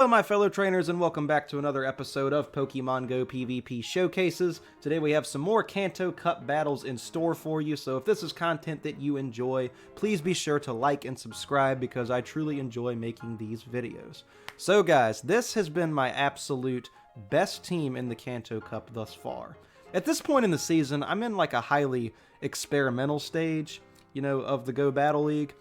Hello my fellow trainers and welcome back to another episode of Pokemon Go PvP Showcases. Today we have some more Kanto Cup battles in store for you, so if this is content that you enjoy, please be sure to like and subscribe because I truly enjoy making these videos. So guys, this has been my absolute best team in the Kanto Cup thus far. At this point in the season, I'm in like a highly experimental stage, of the Go Battle League.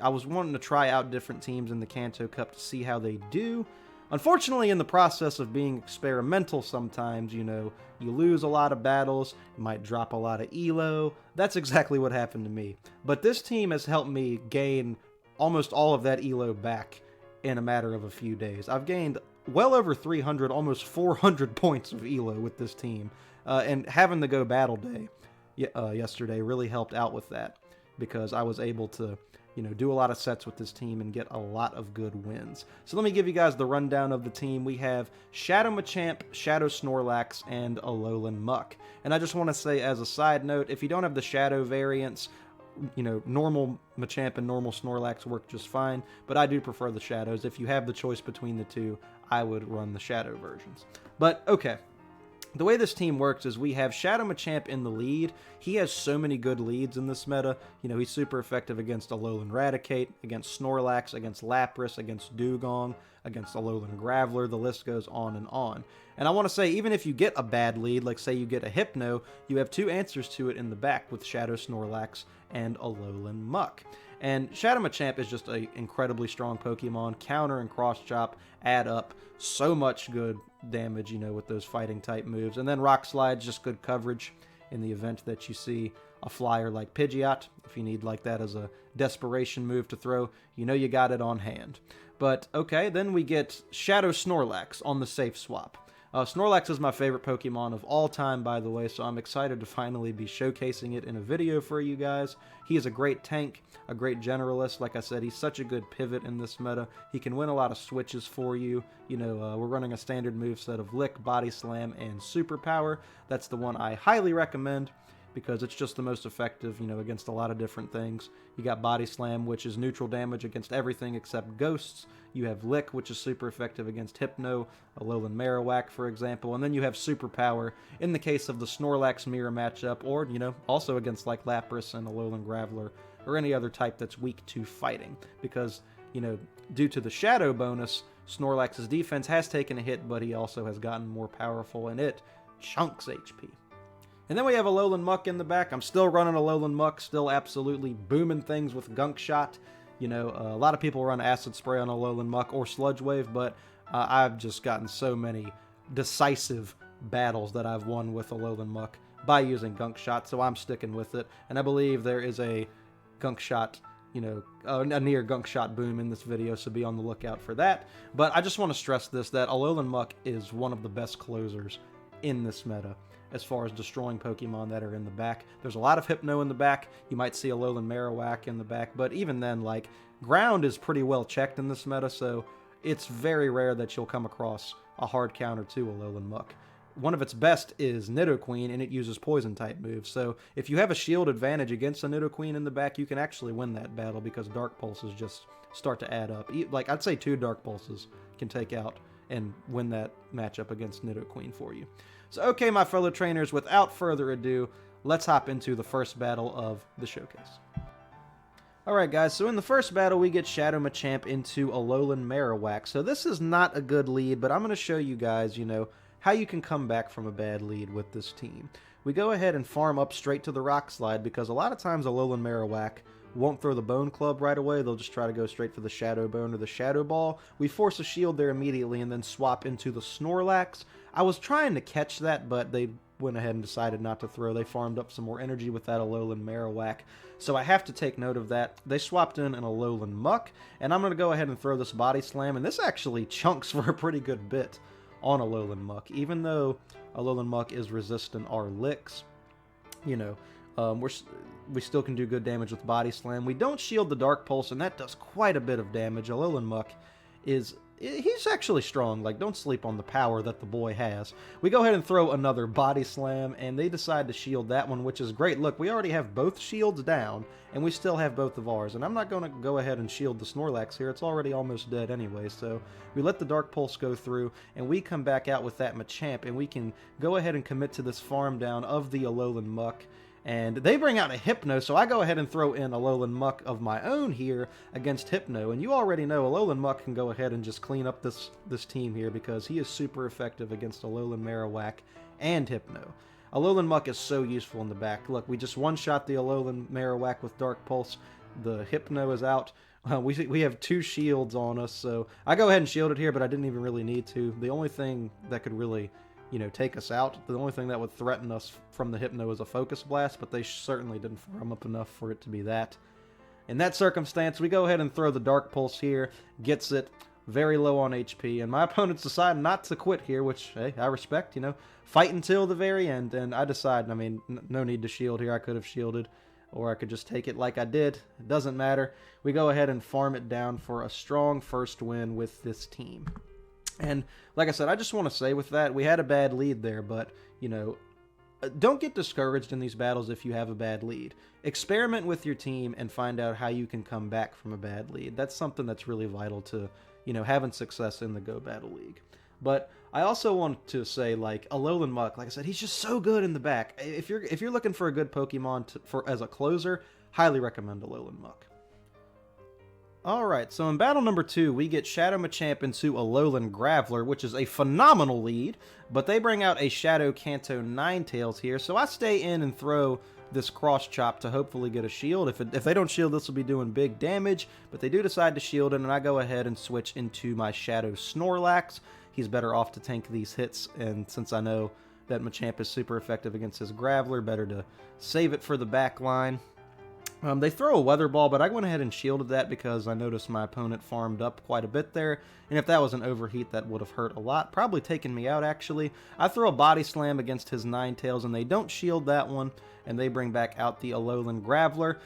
I was wanting to try out different teams in the Kanto Cup to see how they do. Unfortunately, in the process of being experimental sometimes, you lose a lot of battles, you might drop a lot of elo. That's exactly what happened to me. But this team has helped me gain almost all of that elo back in a matter of a few days. I've gained well over 300, almost 400 points of elo with this team. And having the Go Battle Day yesterday really helped out with that because I was able to do a lot of sets with this team and get a lot of good wins. So let me give you guys the rundown of the team. We have Shadow Machamp, Shadow Snorlax, and Alolan Muk. And I just want to say as a side note, if you don't have the Shadow variants, normal Machamp and normal Snorlax work just fine, but I do prefer the Shadows. If you have the choice between the two, I would run the Shadow versions. But okay. The way this team works is we have Shadow Machamp in the lead. He has so many good leads in this meta. He's super effective against Alolan Raticate, against Snorlax, against Lapras, against Dugong, against Alolan Graveler. The list goes on and on. And I want to say, even if you get a bad lead, like say you get a Hypno, you have two answers to it in the back with Shadow Snorlax and Alolan Muk. And Shadow Machamp is just an incredibly strong Pokemon. Counter and Cross Chop add up so much good damage, with those fighting type moves. And then Rock Slide's just good coverage in the event that you see a flyer like Pidgeot. If you need like that as a desperation move to throw, you got it on hand. But okay, then we get Shadow Snorlax on the safe swap. Snorlax is my favorite Pokemon of all time, by the way, so I'm excited to finally be showcasing it in a video for you guys. He is a great tank, a great generalist. Like I said, he's such a good pivot in this meta. He can win a lot of switches for you. We're running a standard moveset of Lick, Body Slam, and Super Power. That's the one I highly recommend because it's just the most effective, against a lot of different things. You got Body Slam, which is neutral damage against everything except ghosts. You have Lick, which is super effective against Hypno, Alolan Marowak, for example. And then you have Super Power in the case of the Snorlax Mirror matchup, or, also against like Lapras and Alolan Graveler, or any other type that's weak to fighting. Because, due to the Shadow bonus, Snorlax's defense has taken a hit, but he also has gotten more powerful, and it chunks HP. And then we have Alolan Muk in the back. I'm still running Alolan Muk, still absolutely booming things with Gunk Shot. A lot of people run Acid Spray on Alolan Muk or Sludge Wave, but I've just gotten so many decisive battles that I've won with Alolan Muk by using Gunk Shot, so I'm sticking with it. And I believe there is a Gunk Shot, a near Gunk Shot boom in this video, so be on the lookout for that. But I just want to stress this, that Alolan Muk is one of the best closers in this meta as far as destroying Pokemon that are in the back. There's a lot of Hypno in the back. You might see Alolan Marowak in the back, but even then, like, ground is pretty well checked in this meta, so it's very rare that you'll come across a hard counter to Alolan Muk. One of its best is Nidoqueen, and it uses Poison-type moves, so if you have a shield advantage against a Nidoqueen in the back, you can actually win that battle because Dark Pulses just start to add up. Like, I'd say 2 Dark Pulses can take out and win that matchup against Nidoqueen for you. So, okay, my fellow trainers, without further ado, let's hop into the first battle of the showcase. Alright guys, so in the first battle we get Shadow Machamp into Alolan Marowak. So this is not a good lead, but I'm going to show you guys, how you can come back from a bad lead with this team. We go ahead and farm up straight to the Rock Slide because a lot of times Alolan Marowak won't throw the Bone Club right away. They'll just try to go straight for the Shadow Bone or the Shadow Ball. We force a shield there immediately and then swap into the Snorlax. I was trying to catch that, but they went ahead and decided not to throw. They farmed up some more energy with that Alolan Marowak. So I have to take note of that. They swapped in an Alolan Muk, and I'm going to go ahead and throw this Body Slam, and this actually chunks for a pretty good bit on Alolan Muk. Even though Alolan Muk is resistant our licks, we still can do good damage with Body Slam. We don't shield the Dark Pulse, and that does quite a bit of damage. Alolan Muk is he's actually strong. Like, don't sleep on the power that the boy has. We go ahead and throw another body slam, and they decide to shield that one, which is great. Look, we already have both shields down, and we still have both of ours. And I'm not going to go ahead and shield the Snorlax here. It's already almost dead anyway. So we let the Dark Pulse go through, and we come back out with that Machamp, and we can go ahead and commit to this farm down of the Alolan Muk. And they bring out a Hypno, so I go ahead and throw in Alolan Muk of my own here against Hypno. And you already know Alolan Muk can go ahead and just clean up this team here because he is super effective against Alolan Marowak and Hypno. Alolan Muk is so useful in the back. Look, we just one-shot the Alolan Marowak with Dark Pulse. The Hypno is out. We have 2 shields on us, so I go ahead and shield it here, but I didn't even really need to. The only thing that could really, take us out, the only thing that would threaten us from the Hypno is a Focus Blast, but they certainly didn't farm up enough for it to be that. In that circumstance, we go ahead and throw the Dark Pulse here, gets it very low on HP, and my opponents decide not to quit here, which, hey, I respect, fight until the very end, and I decide, no need to shield here. I could have shielded, or I could just take it like I did. It doesn't matter. We go ahead and farm it down for a strong first win with this team. And like I said, I just want to say with that, we had a bad lead there, but, don't get discouraged in these battles if you have a bad lead. Experiment with your team and find out how you can come back from a bad lead. That's something that's really vital to, having success in the Go Battle League. But I also want to say, like, Alolan Muk, like I said, he's just so good in the back. If you're looking for a good Pokemon as a closer, highly recommend Alolan Muk. Alright, so in battle number 2, we get Shadow Machamp into Alolan Graveler, which is a phenomenal lead, but they bring out a Shadow Kanto Ninetales here, so I stay in and throw this Cross Chop to hopefully get a shield. If they don't shield, this will be doing big damage, but they do decide to shield it, and I go ahead and switch into my Shadow Snorlax. He's better off to tank these hits, and since I know that Machamp is super effective against his Graveler, better to save it for the back line. They throw a Weather Ball, but I went ahead and shielded that because I noticed my opponent farmed up quite a bit there, and if that was an overheat, that would have hurt a lot, probably taken me out, actually. I throw a Body Slam against his Ninetales, and they don't shield that one, and they bring back out the Alolan Graveler.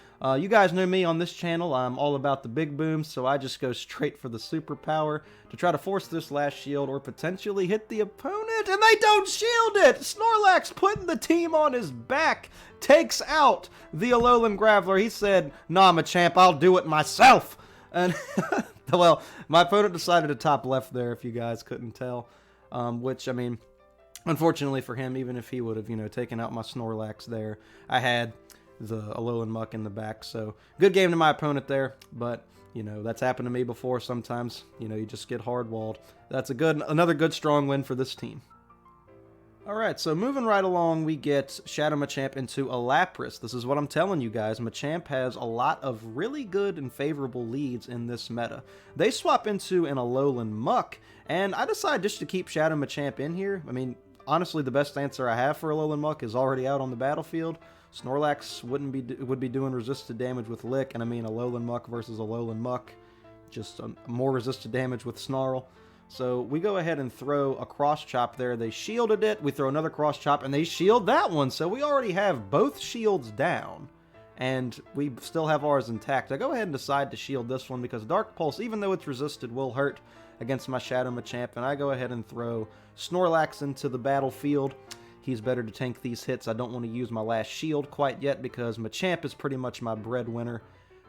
You guys know me on this channel. I'm all about the big booms, so I just go straight for the superpower to try to force this last shield or potentially hit the opponent, and they don't shield it! Snorlax putting the team on his back takes out the Alolan Graveler. He said, "Nah, Machamp, I'll do it myself." And, well, my opponent decided to top left there, if you guys couldn't tell, which, unfortunately for him, even if he would have, taken out my Snorlax there, I had the Alolan Muk in the back. So, good game to my opponent there, but, that's happened to me before sometimes. You just get hard-walled. That's another good, strong win for this team. Alright, so moving right along, we get Shadow Machamp into a Lapras. This is what I'm telling you guys. Machamp has a lot of really good and favorable leads in this meta. They swap into an Alolan Muk, and I decide just to keep Shadow Machamp in here. Honestly, the best answer I have for Alolan Muk is already out on the battlefield. Snorlax would be doing resisted damage with Lick, and Alolan Muk versus Alolan Muk, just more resisted damage with Snarl. So we go ahead and throw a Cross Chop there. They shielded it. We throw another Cross Chop, and they shield that one. So we already have both shields down, and we still have ours intact. I go ahead and decide to shield this one because Dark Pulse, even though it's resisted, will hurt against my Shadow Machamp, and I go ahead and throw Snorlax into the battlefield. He's better to tank these hits. I don't want to use my last shield quite yet because Machamp is pretty much my breadwinner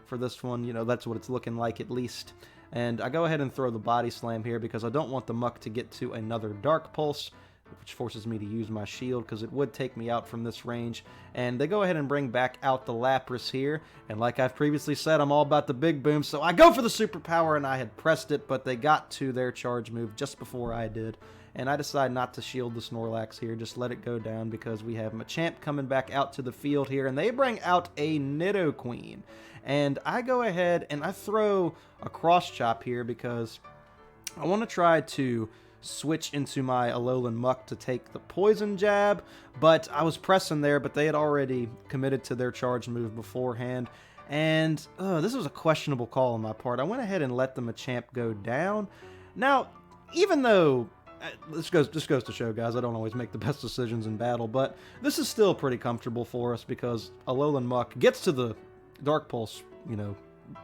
for this one. That's what it's looking like at least. And I go ahead and throw the Body Slam here because I don't want the Muk to get to another Dark Pulse, which forces me to use my shield because it would take me out from this range. And they go ahead and bring back out the Lapras here. And like I've previously said, I'm all about the big boom, so I go for the superpower, and I had pressed it, but they got to their charge move just before I did. And I decide not to shield the Snorlax here, just let it go down because we have Machamp coming back out to the field here, and they bring out a Nidoqueen. And I go ahead and I throw a Cross Chop here because I want to try to switch into my Alolan Muk to take the Poison Jab, but I was pressing there, but they had already committed to their charge move beforehand. And this was a questionable call on my part. I went ahead and let the Machamp go down. Now, even though this goes to show, guys, I don't always make the best decisions in battle, but this is still pretty comfortable for us because Alolan Muk gets to the Dark Pulse,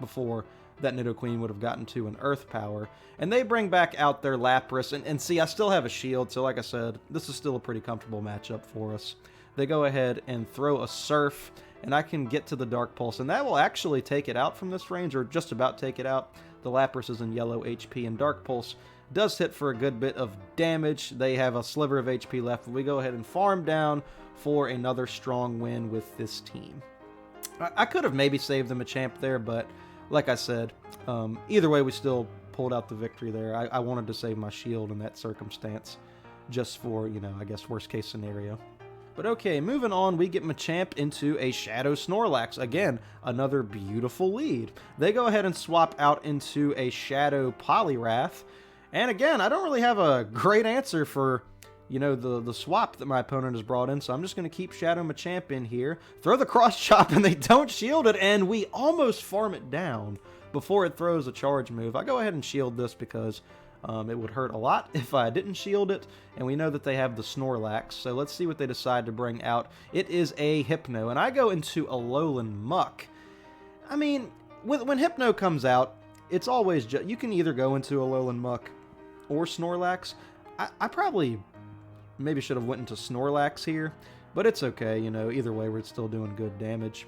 before that Nidoqueen would have gotten to an Earth Power. And they bring back out their Lapras, and see, I still have a shield, so like I said, this is still a pretty comfortable matchup for us. They go ahead and throw a Surf, and I can get to the Dark Pulse, and that will actually take it out from this range, or just about take it out. The Lapras is in yellow HP, and Dark Pulse does hit for a good bit of damage. They have a sliver of HP left, but we go ahead and farm down for another strong win with this team. I could have maybe saved the Machamp there, but like I said, either way, we still pulled out the victory there. I wanted to save my shield in that circumstance, just for, you know, I guess worst case scenario. But okay, moving on, we get Machamp into a Shadow Snorlax. Again, another beautiful lead. They go ahead and swap out into a Shadow Poliwrath. And again, I don't really have a great answer for, you know, the swap that my opponent has brought in, so I'm just going to keep Shadow Machamp in here. Throw the Cross Chop, and they don't shield it, and we almost farm it down before it throws a charge move. I go ahead and shield this because it would hurt a lot if I didn't shield it, and we know that they have the Snorlax, so let's see what they decide to bring out. It is a Hypno, and I go into Alolan Muk. I mean, when Hypno comes out, it's always you can either go into Alolan Muk or Snorlax. I probably maybe should have went into Snorlax here, but it's okay, you know, either way we're still doing good damage,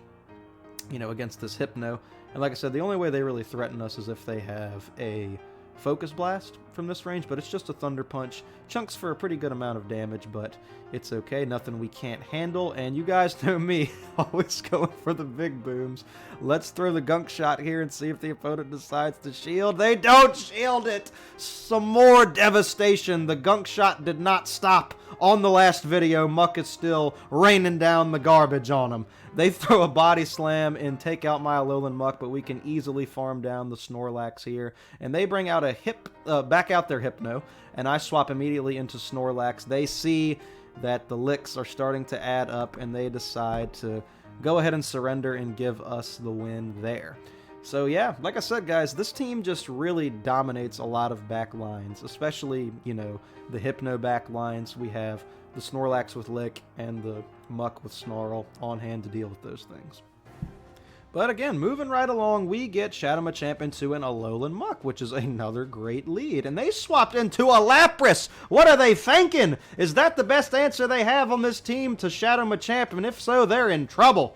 you know, against this Hypno. And like I said, the only way they really threaten us is if they have a Focus Blast from this range, but it's just a Thunder Punch. Chunks for a pretty good amount of damage, but it's okay. Nothing we can't handle, and you guys know me, always going for the big booms. Let's throw the Gunk Shot here and see if the opponent decides to shield. They don't shield it! Some more devastation. The Gunk Shot did not stop on the last video. Muk is still raining down the garbage on him. They throw a Body Slam and take out my Alolan Muk, but we can easily farm down the Snorlax here. And they bring out a back out their Hypno, and I swap immediately into Snorlax. They see that the licks are starting to add up, and they decide to go ahead and surrender and give us the win there. So yeah, like I said, guys, this team just really dominates a lot of back lines, especially, you know, the Hypno back lines. We have the Snorlax with Lick and the Muk with Snarl on hand to deal with those things. But again, moving right along, we get Shadow Machamp into an Alolan Muk, which is another great lead. And they swapped into a Lapras! What are they thinking? Is that the best answer they have on this team to Shadow Machamp? And if so, they're in trouble.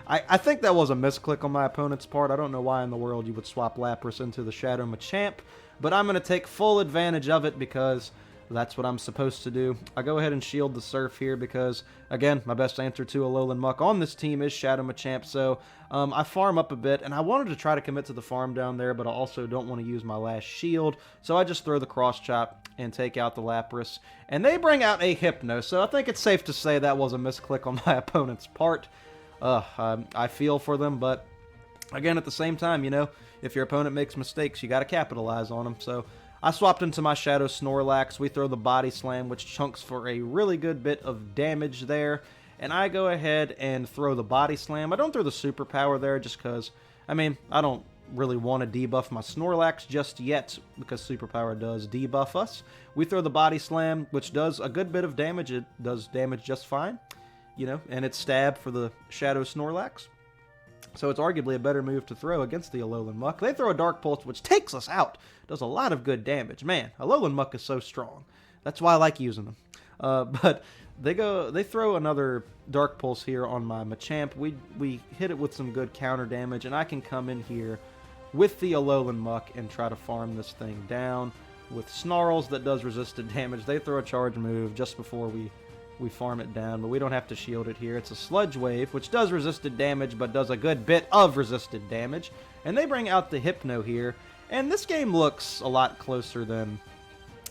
I think that was a misclick on my opponent's part. I don't know why in the world you would swap Lapras into the Shadow Machamp, but I'm going to take full advantage of it because that's what I'm supposed to do. I go ahead and shield the Surf here because, again, my best answer to Alolan Muk on this team is Shadow Machamp, so I farm up a bit, and I wanted to try to commit to the farm down there, but I also don't want to use my last shield, so I just throw the Cross Chop and take out the Lapras, and they bring out a Hypno, so I think it's safe to say that was a misclick on my opponent's part. I feel for them, but again, at the same time, you know, if your opponent makes mistakes, you got to capitalize on them, so I swapped into my Shadow Snorlax. We throw the Body Slam, which chunks for a really good bit of damage there. And I go ahead and throw the Body Slam. I don't throw the Superpower there just because, I mean, I don't really want to debuff my Snorlax just yet because Superpower does debuff us. We throw the Body Slam, which does a good bit of damage. It does damage just fine, you know, and it's stab for the Shadow Snorlax. So it's arguably a better move to throw against the Alolan Muk. They throw a Dark Pulse, which takes us out. Does a lot of good damage. Man, Alolan Muk is so strong. That's why I like using them. But they throw another Dark Pulse here on my Machamp. We hit it with some good counter damage, and I can come in here with the Alolan Muk and try to farm this thing down. With Snarls that does resisted damage, they throw a charge move just before we farm it down, but we don't have to shield it here. It's a Sludge Wave, which does resisted damage, but does a good bit of resisted damage. And they bring out the Hypno here, and this game looks a lot closer than,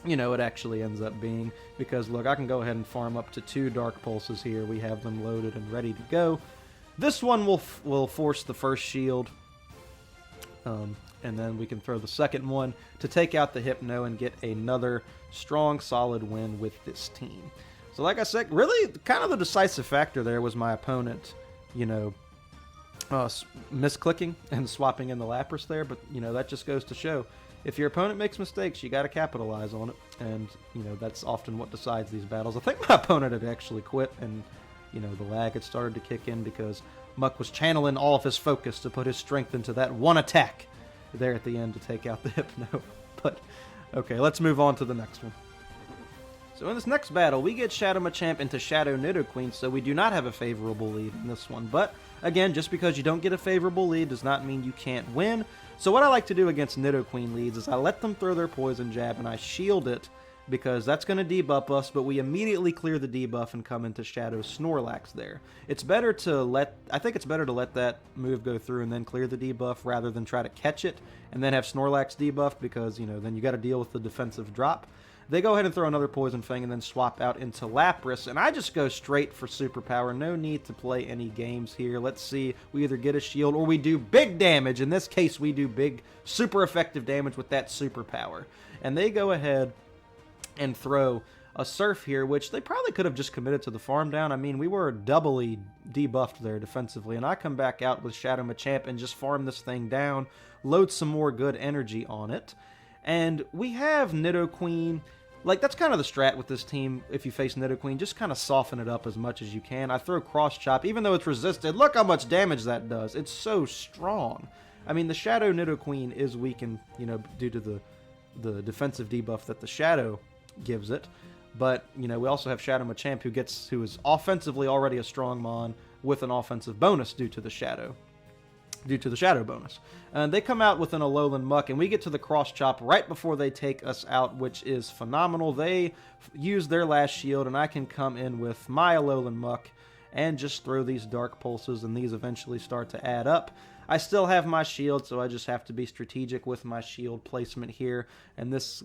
you know, it actually ends up being, because look, I can go ahead and farm up to 2 Dark Pulses here. We have them loaded and ready to go. This one will force the first shield, and then we can throw the second one to take out the Hypno and get another strong, solid win with this team. So like I said, really kind of the decisive factor there was my opponent, you know, misclicking and swapping in the Lapras there. But, you know, that just goes to show, if your opponent makes mistakes, you got to capitalize on it. And, you know, that's often what decides these battles. I think my opponent had actually quit and, you know, the lag had started to kick in because Muk was channeling all of his focus to put his strength into that one attack there at the end to take out the Hypno. But, okay, let's move on to the next one. So in this next battle, we get Shadow Machamp into Shadow Nidoqueen, so we do not have a favorable lead in this one. But, again, just because you don't get a favorable lead does not mean you can't win. So what I like to do against Nidoqueen leads is I let them throw their Poison Jab and I shield it, because that's going to debuff us, but we immediately clear the debuff and come into Shadow Snorlax there. I think it's better to let that move go through and then clear the debuff rather than try to catch it and then have Snorlax debuffed, because, you know, then you got to deal with the defensive drop. They go ahead and throw another Poison Fang and then swap out into Lapras, and I just go straight for Superpower. No need to play any games here. Let's see, we either get a shield or we do big damage. In this case, we do big, super effective damage with that Superpower. And they go ahead and throw a Surf here, which they probably could have just committed to the farm down. I mean, we were doubly debuffed there defensively, and I come back out with Shadow Machamp and just farm this thing down, load some more good energy on it, and we have Nidoqueen. Like, that's kind of the strat with this team. If you face Nidoqueen, just kind of soften it up as much as you can. I throw Cross Chop, even though it's resisted. Look how much damage that does. It's so strong. I mean, the Shadow Nidoqueen is weakened, you know, due to the defensive debuff that the Shadow gives it, but you know, we also have Shadow Machamp who is offensively already a strong mon with an offensive bonus due to the Shadow bonus. And they come out with an Alolan Muk, and we get to the Cross Chop right before they take us out, which is phenomenal. They use their last shield, and I can come in with my Alolan Muk and just throw these Dark Pulses, and these eventually start to add up. I still have my shield, so I just have to be strategic with my shield placement here, and this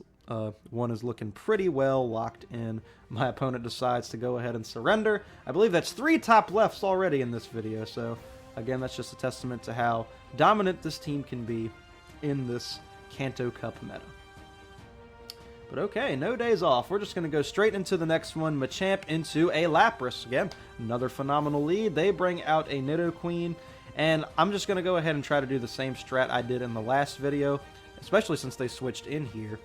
one is looking pretty well locked in. My opponent decides to go ahead and surrender. I believe that's 3 top lefts already in this video, so again, that's just a testament to how dominant this team can be in this Kanto Cup meta. But okay, no days off. We're just going to go straight into the next one. Machamp into a Lapras. Again, another phenomenal lead. They bring out a Nidoqueen, and I'm just going to go ahead and try to do the same strat I did in the last video, especially since they switched in here.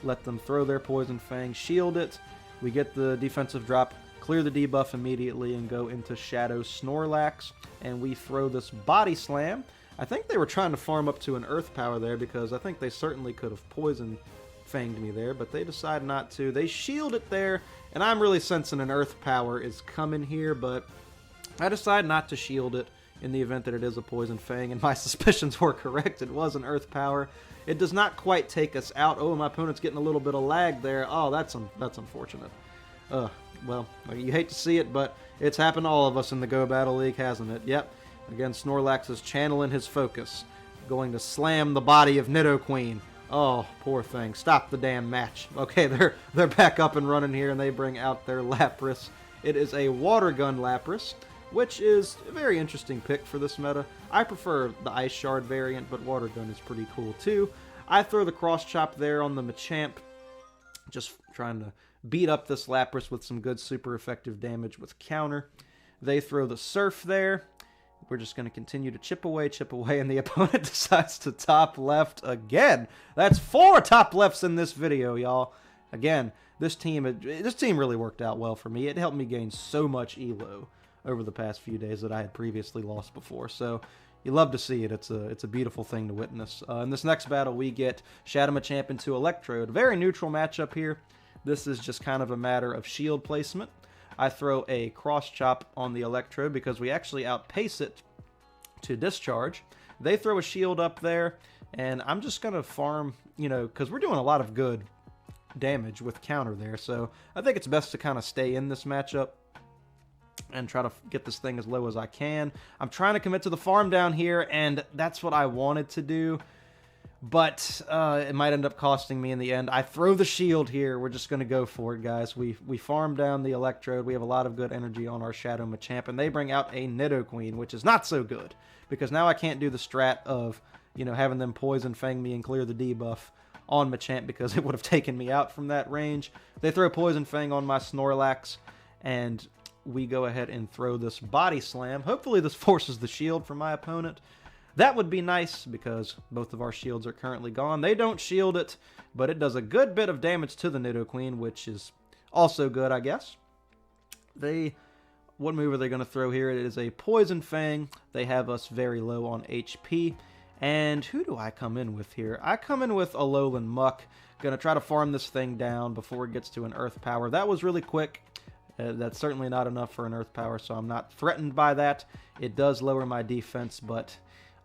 Let them throw their Poison Fang, shield it. We get the defensive drop, clear the debuff immediately, and go into Shadow Snorlax. And we throw this Body Slam. I think they were trying to farm up to an Earth Power there, because I think they certainly could have Poison Fanged me there, but they decide not to. They shield it there, and I'm really sensing an Earth Power is coming here, but I decide not to shield it in the event that it is a Poison Fang, and my suspicions were correct. It was an Earth Power. It does not quite take us out. Oh, my opponent's getting a little bit of lag there. Oh, that's unfortunate. Well, you hate to see it, but it's happened to all of us in the Go Battle League, hasn't it? Yep. Again, Snorlax is channeling his focus, going to slam the body of Nidoqueen. Oh, poor thing. Stop the damn match. Okay, they're back up and running here, and they bring out their Lapras. It is a Water Gun Lapras, which is a very interesting pick for this meta. I prefer the Ice Shard variant, but Water Gun is pretty cool too. I throw the Cross Chop there on the Machamp, just trying to beat up this Lapras with some good super effective damage with counter. They throw the Surf there. We're just going to continue to chip away, and the opponent decides to top left again. That's 4 top lefts in this video, y'all. Again, this team really worked out well for me. It helped me gain so much elo over the past few days that I had previously lost before. So you love to see it. It's a beautiful thing to witness. In this next battle, we get Shadow Machamp into Electrode. Very neutral matchup here. This is just kind of a matter of shield placement. I throw a Cross Chop on the Electrode because we actually outpace it to discharge. They throw a shield up there, and I'm just going to farm, you know, because we're doing a lot of good damage with counter there. So I think it's best to kind of stay in this matchup and try to get this thing as low as I can. I'm trying to commit to the farm down here, and that's what I wanted to do. But it might end up costing me in the end. I throw the shield here. We're just going to go for it, guys. We farm down the Electrode. We have a lot of good energy on our Shadow Machamp, and they bring out a Nidoqueen, which is not so good, because now I can't do the strat of, you know, having them Poison Fang me and clear the debuff on Machamp, because it would have taken me out from that range. They throw Poison Fang on my Snorlax, and we go ahead and throw this Body Slam. Hopefully this forces the shield from my opponent. That would be nice, because both of our shields are currently gone. They don't shield it, but it does a good bit of damage to the Nidoqueen, which is also good, I guess. They what move are they going to throw here? It is a Poison Fang. They have us very low on HP. And who do I come in with here? I come in with Alolan Muk. Gonna try to farm this thing down before it gets to an Earth Power. That was really quick. That's certainly not enough for an Earth Power, so I'm not threatened by that. It does lower my defense, but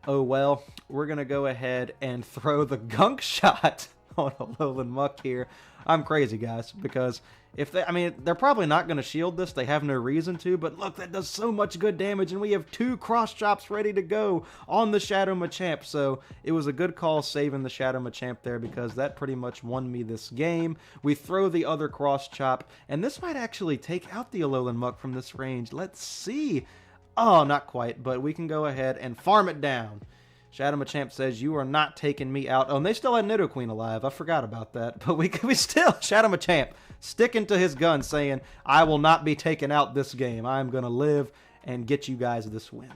oh well. We're gonna go ahead and throw the Gunk Shot on Alolan Muk here. I'm crazy, guys, because if they, I mean, they're probably not going to shield this. They have no reason to, but look, that does so much good damage, and we have 2 cross chops ready to go on the Shadow Machamp, so it was a good call saving the Shadow Machamp there, because that pretty much won me this game. We throw the other cross chop, and this might actually take out the Alolan Muk from this range. Let's see. Oh, not quite, but we can go ahead and farm it down. Shadow Machamp says, you are not taking me out. Oh, and they still had Nidoqueen alive. I forgot about that. But we still, Shadow Machamp, sticking to his gun, saying, I will not be taken out this game. I'm going to live and get you guys this win.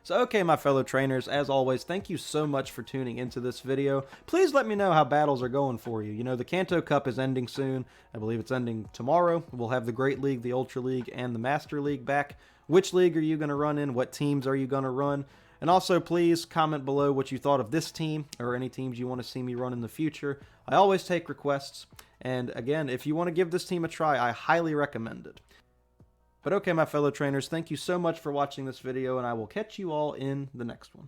So, okay, my fellow trainers, as always, thank you so much for tuning into this video. Please let me know how battles are going for you. You know, the Kanto Cup is ending soon. I believe it's ending tomorrow. We'll have the Great League, the Ultra League, and the Master League back. Which league are you going to run in? What teams are you going to run? And also, please comment below what you thought of this team or any teams you want to see me run in the future. I always take requests. And again, if you want to give this team a try, I highly recommend it. But okay, my fellow trainers, thank you so much for watching this video, and I will catch you all in the next one.